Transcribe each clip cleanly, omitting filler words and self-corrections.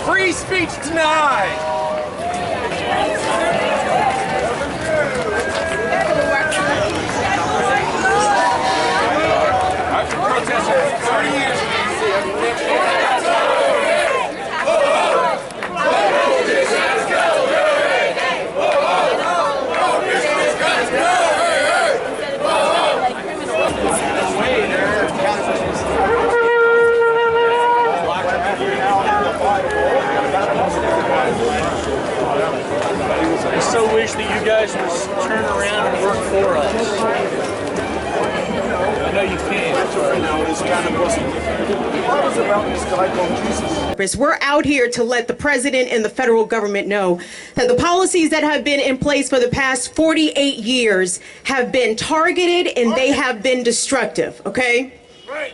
Free speech denied. I've been protesting for 30 years. I so wish that you guys would turn around and work for us. I know you can't. We're out here to let the president and the federal government know that the policies that have been in place for the past 48 years have been targeted and they have been destructive, okay?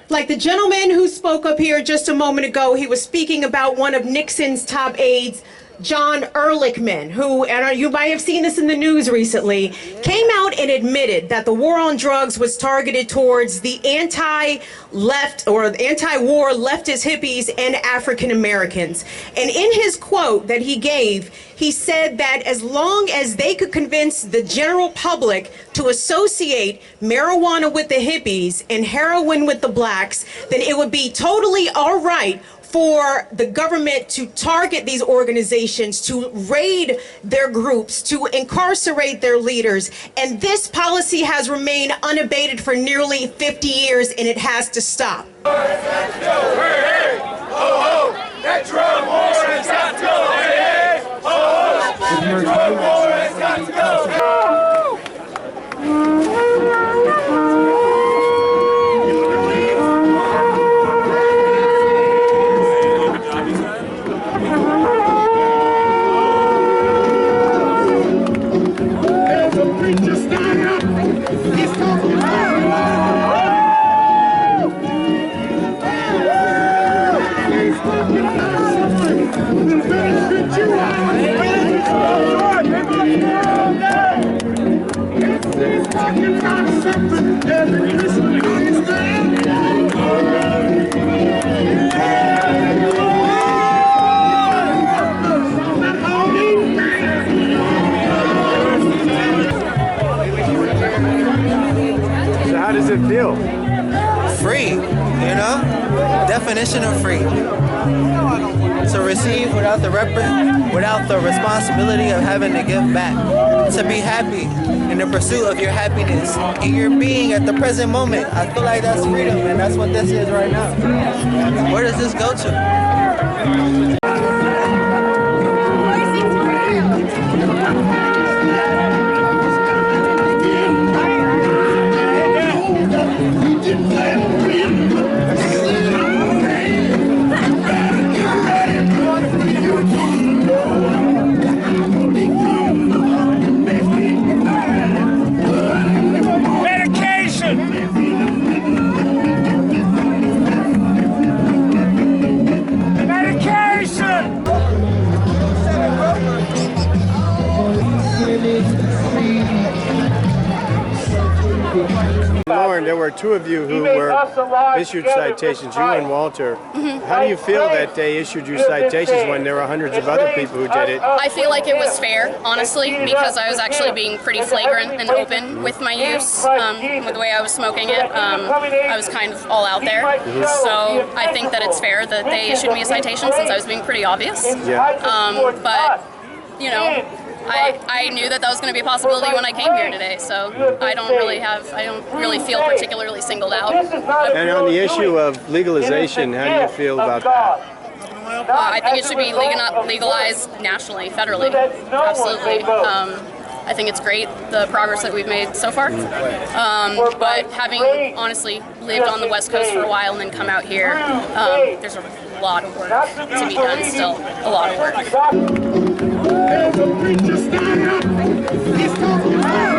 Like the gentleman who spoke up here just a moment ago, he was speaking about one of Nixon's top aides, John Ehrlichman, who, and you might have seen this in the news recently, came out and admitted that the war on drugs was targeted towards the anti-left or anti-war leftist hippies and African Americans. And in his quote that he gave, he said that as long as they could convince the general public to associate marijuana with the hippies and heroin with the blacks, then it would be totally all right for the government to target these organizations, to raid their groups, to incarcerate their leaders. And this policy has remained unabated for nearly 50 years, and it has to stop. That drug war has got to go! That drug war has got to go! How does it feel? Free, you know? Definition of free. To receive without the responsibility of having to give back. To be happy in the pursuit of your happiness in your being at the present moment. I feel like that's freedom, and that's what this is right now. Where does this go to? Lauren, there were two of you who were issued citations, you and Walter. How do you feel that they issued you citations when there were hundreds of other people who did it? I feel like it was fair, honestly, because I was actually being pretty flagrant and open with my use, with the way I was smoking it. I was kind of all out there. So I think that it's fair that they issued me a citation since I was being pretty obvious. But, you know, I knew that was going to be a possibility when I came here today, so I don't really feel particularly singled out. And on the issue of legalization, how do you feel about that? I think it should be legalized nationally, federally, absolutely. I think it's great, the progress that we've made so far. But having honestly lived on the West Coast for a while and then come out here, there's a lot of work to be done still, a lot of work. There's a preacher stand up. He's talking about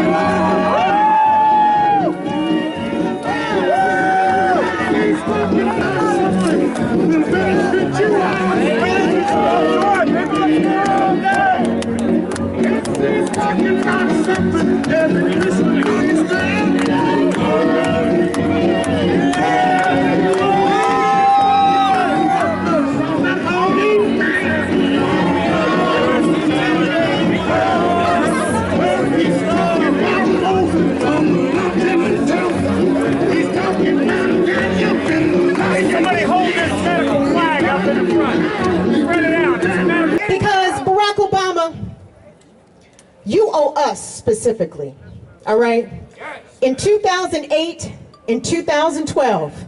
owe us specifically, all right? In 2008 and 2012,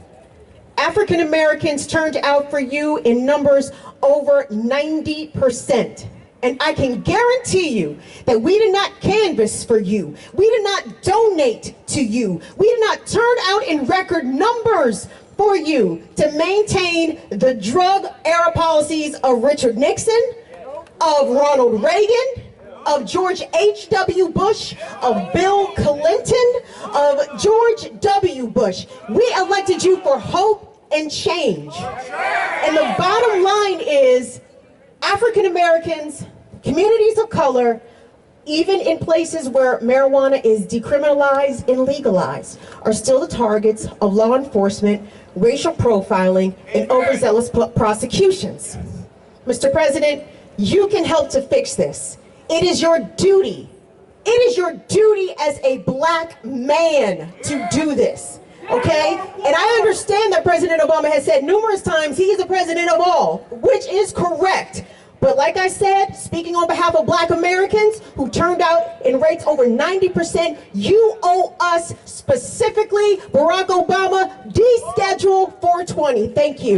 African Americans turned out for you in numbers over 90%. And I can guarantee you that we did not canvass for you. We did not donate to you. We did not turn out in record numbers for you to maintain the drug era policies of Richard Nixon, of Ronald Reagan, of George H.W. Bush, of Bill Clinton, of George W. Bush. We elected you for hope and change. And the bottom line is, African Americans, communities of color, even in places where marijuana is decriminalized and legalized, are still the targets of law enforcement, racial profiling, and overzealous prosecutions. Mr. President, you can help to fix this. It is your duty. It is your duty as a black man to do this. Okay? And I understand that President Obama has said numerous times he is the president of all, which is correct. But like I said, speaking on behalf of black Americans who turned out in rates over 90%, you owe us specifically, Barack Obama, deschedule 420. Thank you.